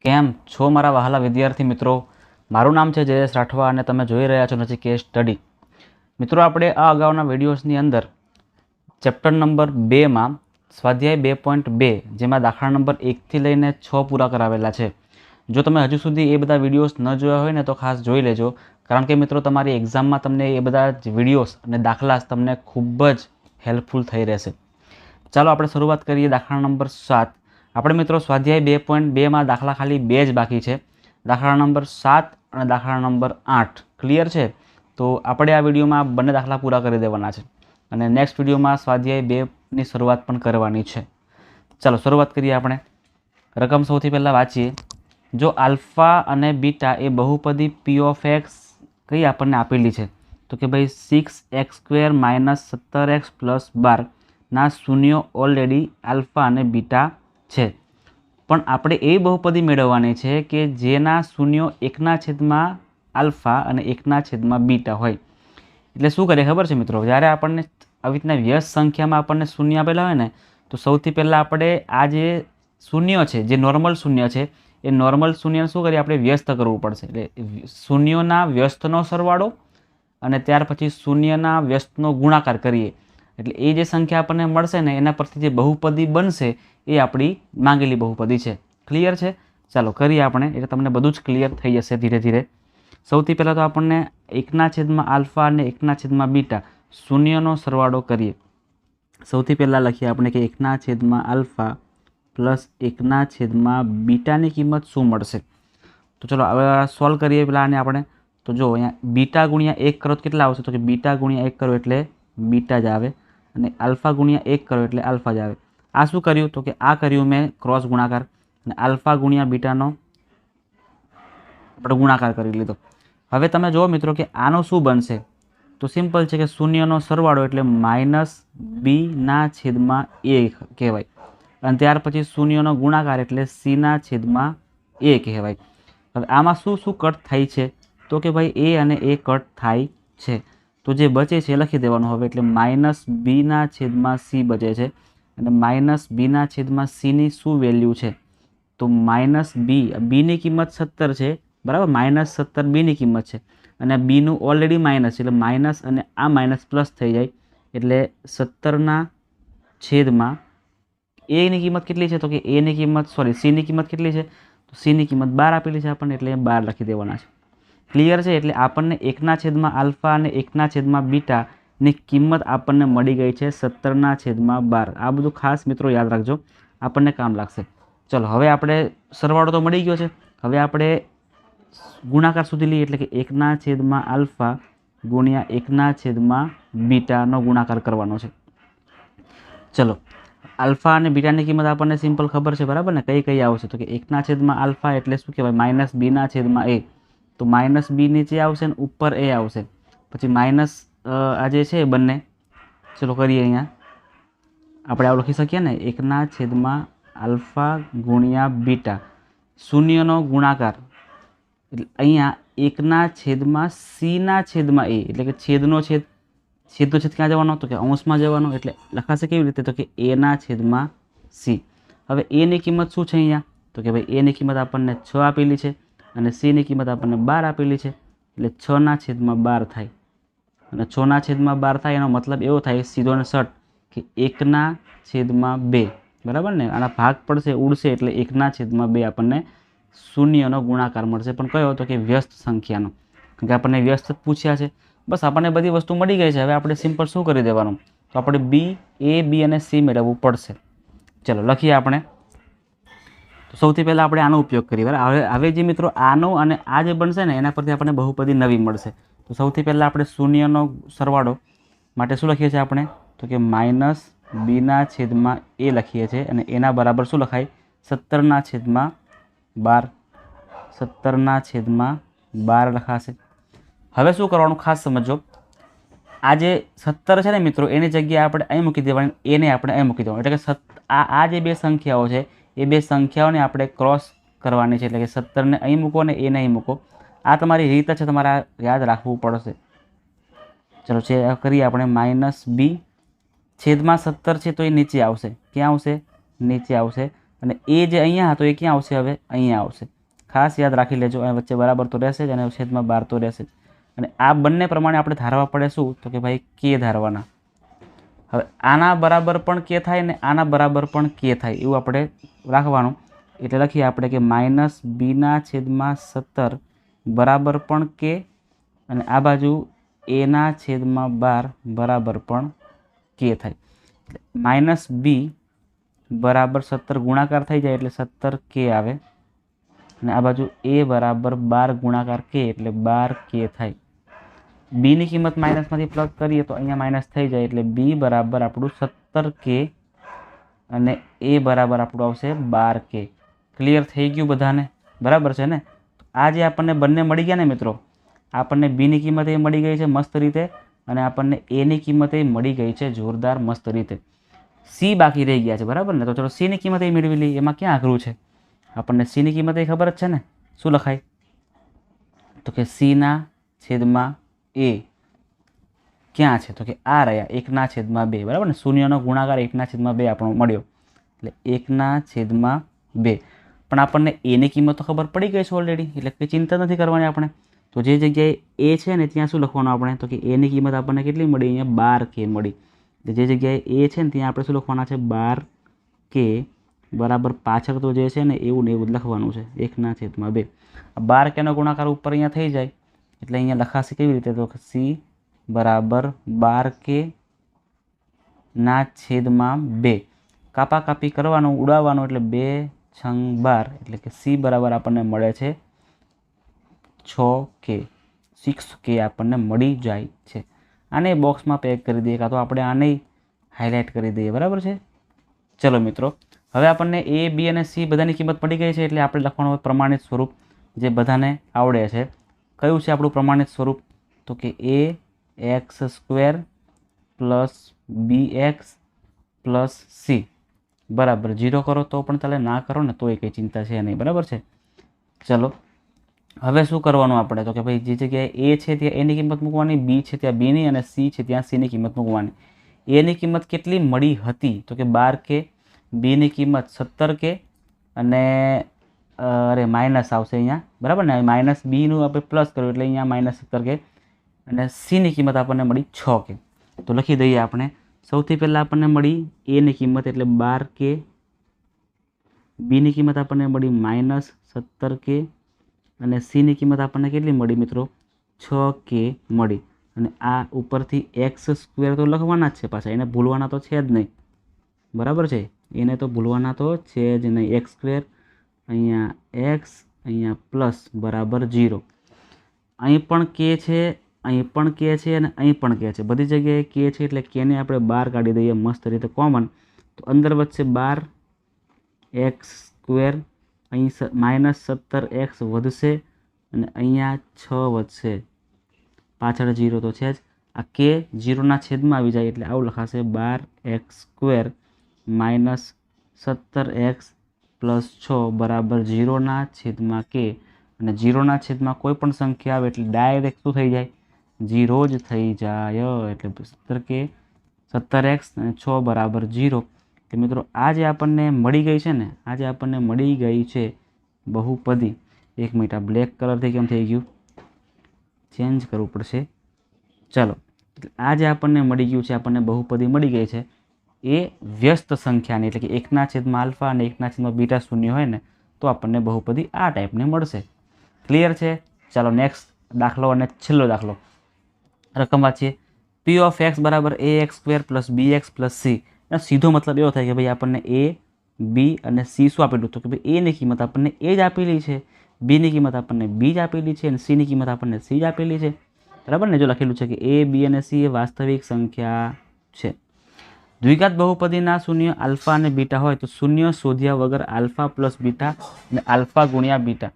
કેમ છો મારા વહાલા વિદ્યાર્થી મિત્રો? મારું નામ છે જયેશ રાઠવા અને તમે જોઈ રહ્યા છો નજીક કેસ સ્ટડી. મિત્રો, આપણે આ અગાઉના વિડીયોઝની અંદર ચેપ્ટર નંબર 2માં સ્વાધ્યાય 2.2 જેમાં દાખલા નંબર 1થી લઈને 6 પૂરા કરાવેલા છે. જો તમે હજુ સુધી એ બધા વિડીયોઝ ન જોયા હોય ને તો ખાસ જોઈ લેજો, કારણ કે મિત્રો તમારી એક્ઝામમાં તમને એ બધા જ વિડીયોઝ અને દાખલા તમને ખૂબ જ હેલ્પફુલ થઈ રહેશે. ચાલો આપણે શરૂઆત કરીએ દાખલા નંબર 7. આપણે મિત્રો સ્વાધ્યાય 2.2માં દાખલા ખાલી 2 જ બાકી છે, દાખલા નંબર 7 અને દાખલા નંબર 8. ક્લિયર છે? તો આપણે આ વિડીયોમાં બંને દાખલા પૂરા કરી દેવાના છે અને નેક્સ્ટ વિડીયોમાં સ્વાધ્યાય 2ની શરૂઆત પણ કરવાની છે. ચાલો શરૂઆત કરીએ. આપણે રકમ સૌથી પહેલાં વાંચીએ. જો આલ્ફા અને બીટા એ બહુપદી પી ઓફ એક્સ કઈ આપણને આપેલી છે, તો કે ભાઈ 6x² - 17x + 12 ના શૂન્યો ઓલરેડી આલ્ફા અને બીટા છે. પણ આપણે એ બહુપદી મેળવવાની છે કે જેના શૂન્યો 1/, આલ્ફા અને 1/, બીટા હોય. એટલે શું કરીએ ખબર છે મિત્રો? જ્યારે આપણને આવી રીતના વ્યસ્ત સંખ્યામાં આપણને શૂન્ય આપેલા હોય ને, તો સૌથી પહેલાં આપણે આ જે શૂન્ય છે, જે નોર્મલ શૂન્ય છે, એ નોર્મલ શૂન્યને શું કરીએ? આપણે વ્યસ્ત કરવું પડશે. એટલે શૂન્યોના વ્યસ્તનો સરવાળો અને ત્યાર પછી શૂન્યના વ્યસ્તનો ગુણાકાર કરીએ એટલે એ જે સંખ્યા આપણને મળશે ને એના પરથી જે બહુપદી બનશે એ આપણી માંગેલી બહુપદી છે. ક્લિયર છે? ચાલો કરીએ આપણે, એટલે તમને બધું જ ક્લિયર થઈ જશે ધીરે ધીરે. સૌથી પહેલાં તો આપણને 1/, આલ્ફા અને 1/, બીટા શૂન્યનો સરવાળો કરીએ. સૌથી પહેલાં લખીએ આપણે કે 1/, આલ્ફા પ્લસ 1/, બીટાની કિંમત શું મળશે? તો ચલો હવે સોલ્વ કરીએ પહેલાં આને આપણે. તો જો અહીંયા બીટા ગુણ્યા 1 કરો તો કેટલા આવશે? તો કે બીટા ગુણ્યા 1 કરો એટલે બીટા જ આવે અને આલ્ફા ગુણ્યા 1 કરો એટલે આલ્ફા જ આવે. આ શું કર્યું? તો કે આ કર્યું મેં ક્રોસ ગુણાકાર અને આલ્ફા ગુણ્યા બીટાનો આપણે ગુણાકાર કરી લીધો. હવે તમે જુઓ મિત્રો કે આનો શું બનશે? તો સિમ્પલ છે કે શૂન્યનો સરવાળો એટલે -b/a કહેવાય અને ત્યાર પછી શૂન્યનો ગુણાકાર એટલે c/a કહેવાય. હવે આમાં શું શું કટ થાય છે? તો કે ભાઈ a અને a કટ થાય છે, તો જે બચે છે એ લખી દેવાનું હવે. એટલે -b/c બચે છે અને -b/c ની શું વેલ્યુ છે? તો -bની કિંમત 17 છે, બરાબર? -17 બીની કિંમત છે અને બીનું ઓલરેડી માઇનસ છે, એટલે માઇનસ અને આ માઇનસ પ્લસ થઈ જાય એટલે 17/, એની કિંમત કેટલી છે? તો કે એની કિંમત સીની કિંમત કેટલી છે? તો સીની કિંમત 12 આપેલી છે આપણને, એટલે 12 લખી દેવાના છે. ક્લિયર છે? એટલે આપણને 1/, આલ્ફા અને 1/, બીટાની કિંમત આપણને મળી ગઈ છે 17/12. આ બધું ખાસ મિત્રો યાદ રાખજો, આપણને કામ લાગશે. ચલો હવે આપણે સરવાળો તો મળી ગયો છે, હવે આપણે ગુણાકાર સુધી લઈએ એટલે કે 1/, આલ્ફા ગુણ્યા 1/, બીટાનો ગુણાકાર કરવાનો છે. ચલો આલ્ફા અને બીટાની કિંમત આપણને સિમ્પલ ખબર છે, બરાબર ને? કઈ કઈ આવશે? તો કે 1/, આલ્ફા એટલે શું કહેવાય? -b/a. તો -b નીચે આવશે ને ઉપર a આવશે, પછી માઇનસ આ જે છે બંને. ચલો કરીએ. અહીંયા આપણે આવું લખી શકીએ ને, 1/, આલ્ફા ગુણ્યા બીટા શૂન્યનો ગુણાકાર એટલે અહીંયા 1/, c/a એટલે કે છેદનો છેદ ક્યાં જવાનો? તો કે અંશમાં જવાનો. એટલે લખાશે કેવી રીતે? તો કે a/c. હવે એની કિંમત શું છે અહીંયા? તો કે ભાઈ એની કિંમત આપણને 6 આપેલી છે અને સીની કિંમત આપણને 12 આપેલી છે, એટલે 6/12 થાય અને 6/12 થાય એનો મતલબ એવો થાય સીધો ને શર્ટ કે 1/2, બરાબર ને? આના ભાગ પડશે, ઉડશે એટલે 1/2 આપણને શૂન્યનો ગુણાકાર મળશે. પણ કયો? તો કે વ્યસ્ત સંખ્યાનો, કારણ કે આપણને વ્યસ્ત જ પૂછ્યા છે. બસ આપણને બધી વસ્તુ મળી ગઈ છે. હવે આપણે સિમ્પલ શું કરી દેવાનું? તો આપણે a, b અને c મેળવવું પડશે. ચલો લખીએ આપણે. તો સૌથી પહેલાં આપણે આનો ઉપયોગ કરીએ, બરાબર? હવે જે મિત્રો આનો અને આ જે બનશે ને એના પરથી આપણને બહુપદી નવી મળશે. તો સૌથી પહેલાં આપણે શૂન્યનો સરવાળો માટે શું લખીએ છીએ આપણે? તો કે -b/a લખીએ છીએ અને એના બરાબર શું લખાય? 17/12. 17/12 લખાશે. હવે શું કરવાનું ખાસ સમજો. આ જે 17 છે ને મિત્રો, એની જગ્યાએ આપણે અહીં મૂકી દેવાની, એને આપણે અહીં મૂકી દેવાનું. એટલે કે આ જે બે સંખ્યાઓ છે એ બે સંખ્યાઓને આપણે ક્રોસ કરવાની છે. એટલે કે 17ને અહીં મૂકો અને એને અહીં મૂકો. આ તમારી રીત છે, તમારે યાદ રાખવું પડશે. ચલો કરીએ આપણે. -b છેદમાં 17 છે તો એ નીચે આવશે. ક્યાં આવશે? નીચે આવશે. અને એ જે અહીંયા હતો એ ક્યાં આવશે? હવે અહીંયા આવશે. ખાસ યાદ રાખી લેજો, અને વચ્ચે બરાબર તો રહેશે જ અને છેદમાં 12 તો રહેશે જ. અને આ બંને પ્રમાણે આપણે ધારવા પડે શું, તો કે ભાઈ કે ધારવાના. હવે આના બરાબર પણ કે થાય ને આના બરાબર પણ કે થાય એવું આપણે રાખવાનું. એટલે લખીએ આપણે કે -b/17 બરાબર પણ કે, અને આ બાજુ a/12 બરાબર પણ કે થાય. એટલે -b/17 ગુણાકાર થઈ જાય એટલે 17 કે આવે, અને આ બાજુ a = 12 ગુણાકાર કે એટલે 12 કે થાય. b ની કિંમત માઇનસમાંથી પ્લસ કરીએ તો અહીંયા માઇનસ થઈ જાય એટલે b બરાબર આપણું 17 કે અને a બરાબર આપણું આવશે 12 કે. ક્લિયર થઈ ગયું બધાને? બરાબર છે ને? આ જે આપણને બંને મળી ગયા ને મિત્રો, આપણને b ની કિંમત એ મળી ગઈ છે મસ્ત રીતે, અને આપણને a ની કિંમત એ મળી ગઈ છે જોરદાર મસ્ત રીતે. c બાકી રહી ગયા છે, બરાબર ને? તો ચલો c ની કિંમત એ મેળવી લઈએ. એમાં ક્યાં અઘરું છે? આપણને c ની કિંમત એ ખબર જ છે ને. શું લખાય? તો કે c/a ક્યાં છે? તો કે આ રહ્યા 1/2, બરાબર ને? શૂન્યનો ગુણાકાર 1/2 આપણો મળ્યો એટલે 1/2. પણ આપણને a ની કિંમત તો ખબર પડી ગઈ છે ઓલરેડી, એટલે કંઈ ચિંતા નથી કરવાની આપણે. તો જે જગ્યાએ a છે ને ત્યાં શું લખવાનું આપણે? તો કે a ની કિંમત આપણને કેટલી મળી? અહીંયા 12 કે મળી. એટલે જે જગ્યાએ a છે ને ત્યાં આપણે શું લખવાના છે? 12 કે બરાબર પાછળ તો જે છે ને એવું ને એવું જ લખવાનું છે 1/2. 12 કેનો ગુણાકાર ઉપર અહીંયા થઈ જાય એટલે અહીંયા લખાશે કેવી રીતે? તો c બરાબર 12 કે ના છેદમાં 2. કાપાકાપી કરવાનું, ઉડાવવાનું એટલે 2 × 12 એટલે કે c બરાબર આપણને મળે છે 6 કે. 6 કે આપણને મળી જાય છે. આને બોક્સમાં પેક કરી દઈએ, કાં તો આપણે આને હાઇલાઇટ કરી દઈએ, બરાબર છે? ચલો મિત્રો, હવે આપણને a, b અને c બધાની કિંમત પડી ગઈ છે એટલે આપણે લખવાનું પ્રમાણિત સ્વરૂપ જે બધાને આવડે છે. કયું છે આપણું પ્રમાણિત સ્વરૂપ? તો કે ax² + bx + c બરાબર 0 કરો તો પણ ચાલે, ના કરો ને તોય કંઈ ચિંતા છે નહીં, બરાબર છે? ચલો હવે શું કરવાનું આપણે? તો કે ભાઈ જે જગ્યાએ a છે ત્યાં a ની કિંમત મૂકવાની, b છે ત્યાં b ની, અને c છે ત્યાં c ની કિંમત મૂકવાની. a ની કિંમત કેટલી મળી હતી? તો કે 12 કે. b ની કિંમત 17 કે, અને અરે માઇનસ આવશે અહીંયા, બરાબર ને? -b નું આપણે પ્લસ કર્યું એટલે અહીંયા -17 કે, અને c ની કિંમત આપણને મળી 6 કે. તો લખી દઈએ આપણે. સૌથી પહેલાં આપણને મળી a ની કિંમત એટલે 12 કે, b ની કિંમત આપણને મળી -17 કે, અને c ની કિંમત આપણને કેટલી મળી મિત્રો? 6 કે મળી. અને આ ઉપરથી x² તો લખવાના જ છે પાછા, એને ભૂલવાના તો છે જ નહીં, બરાબર છે? એને તો ભૂલવાના તો છે જ નહીં. x², અહીંયા x, અહીંયા પ્લસ બરાબર 0. અહીં પણ કે છે, અહીં પણ કે છે, અને અહીં પણ કે છે. બધી જગ્યાએ કે છે એટલે કેને આપણે બહાર કાઢી દઈએ મસ્ત રીતે કોમન. તો અંદર વચ્ચે 12x², અહીં -17x વધશે, અને અહીંયા 6 વધશે. પાછળ 0 તો છે જ. આ કે 0ના છેદમાં આવી જાય એટલે આવું લખાશે 12x² -17x + 6 બરાબર 0ના છેદમાં કે. અને 0ના છેદમાં કોઈ પણ સંખ્યા આવે એટલે ડાયરેક્ટ શું થઈ જાય? 0 જ થઈ જાય. એટલે 17x અને 6 બરાબર 0. તો મિત્રો આ જે આપણને મળી ગઈ છે ને, આ જે આપણને મળી ગઈ છે બહુપદી, 1 મિનિટ, આ બ્લેક કલરથી કેમ થઈ ગયું? ચેન્જ કરવું પડશે. ચાલો, આ જે આપણને મળી ગયું છે, આપણને બહુપદી મળી ગઈ છે, એ વ્યસ્ત સંખ્યાની એટલે કે 1/α અને 1/β શૂન્ય હોય ને તો આપણને બહુપદી આ ટાઈપને મળશે. ક્લિયર છે? ચાલો નેક્સ્ટ દાખલો અને છેલ્લો દાખલો રકમ વાંચીએ. p of x બરાબર ax² + bx + c. એનો સીધો મતલબ એવો થાય કે ભાઈ આપણને a, b અને c શું આપેલું? તો કે ભાઈ a ની કિંમત આપણને a જ આપેલી છે, b ની કિંમત આપણને b જ આપેલી છે, અને c ની કિંમત આપણને c જ આપેલી છે, બરાબર ને? જો લખેલું છે કે a, b અને c એ વાસ્તવિક સંખ્યા છે. દ્વિઘાત બહુપદીના શૂન્ય આલ્ફા અને બીટા હોય તો શૂન્ય શોધ્યા વગર આલ્ફા + બીટા અને આલ્ફા × બીટા.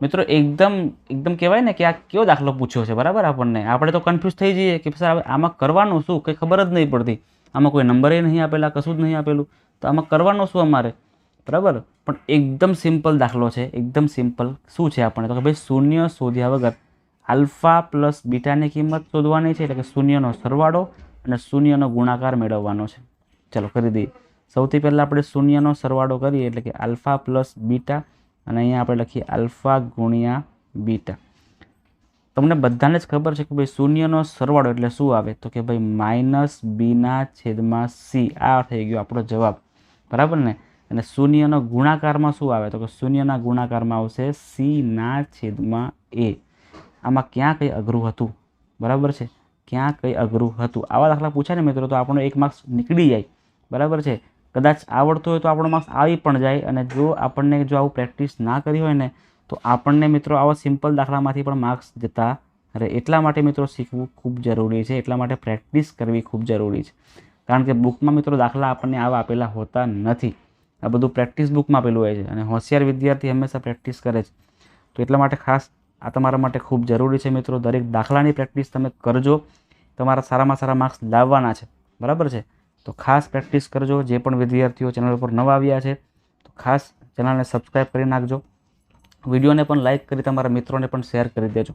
મિત્રો એકદમ કહેવાય ને કે આ કેવો દાખલો પૂછ્યો છે, બરાબર? આપણે તો કન્ફ્યુઝ થઈ જઈએ કે સર આમાં કરવાનું શું, કંઈ ખબર જ નહીં પડતી. આમાં કોઈ નંબરે નહીં આપેલા, કશું જ નહીં આપેલું, તો આમાં કરવાનું શું અમારે, બરાબર? પણ એકદમ સિમ્પલ દાખલો છે, એકદમ સિમ્પલ. શું છે આપણે? તો કે ભાઈ શૂન્ય શોધ્યા વગર આલ્ફા + બીટાની કિંમત શોધવાની છે, એટલે કે શૂન્યનો સરવાળો અને શૂન્યનો ગુણાકાર મેળવવાનો છે. ચાલો કરી દઈએ. સૌથી પહેલાં આપણે શૂન્યનો સરવાળો કરીએ એટલે કે આલ્ફા + બીટા અને અહીંયા આપણે લખીએ આલ્ફા ગુણ્યા બીટા. તમને બધાને જ ખબર છે કે ભાઈ શૂન્યનો સરવાળો એટલે શું આવે, તો કે ભાઈ માઇનસ બીના છેદમાં સી. આ થઈ ગયો આપણો જવાબ, બરાબર ને. અને શૂન્યનો ગુણાકારમાં શું આવે, તો કે શૂન્યના ગુણાકારમાં આવશે સીના છેદમાં એ. આમાં ક્યાં કંઈ અઘરું હતું, બરાબર છે, ક્યાં કંઈ અઘરું હતું. આવા દાખલા પૂછાય ને મિત્રો તો આપણો 1 માર્ક્સ નીકળી જાય, બરાબર છે. કદાચ આવડતું હોય તો આપણો માર્ક્સ આવી પણ જાય. અને જો આપણને જો આવું પ્રેક્ટિસ ના કરી હોય ને તો આપણને મિત્રો આવા સિમ્પલ દાખલામાંથી પણ માર્ક્સ જતા રહે. એટલા માટે મિત્રો શીખવું ખૂબ જરૂરી છે, એટલા માટે પ્રેક્ટિસ કરવી ખૂબ જરૂરી છે. કારણ કે બુકમાં મિત્રો દાખલા આપણને આવા આપેલા હોતા નથી. આ બધું પ્રેક્ટિસ બુકમાં આપેલું હોય છે અને હોશિયાર વિદ્યાર્થી હંમેશા પ્રેક્ટિસ કરે છે. તો એટલા માટે ખાસ આ તમારા માટે ખૂબ જરૂરી છે મિત્રો. દરેક દાખલાની પ્રેક્ટિસ તમે કરજો, તમારા સારામાં સારા માર્ક્સ લાવવાના છે, બરાબર છે. તો ખાસ પ્રેક્ટિસ કરજો. જે પણ વિદ્યાર્થીઓ ચેનલ પર નવા આવ્યા છે તો ખાસ ચેનલને સબસ્ક્રાઈબ કરી નાખજો. વિડીયોને પણ લાઇક કરી તમારા મિત્રોને પણ શેર કરી દેજો.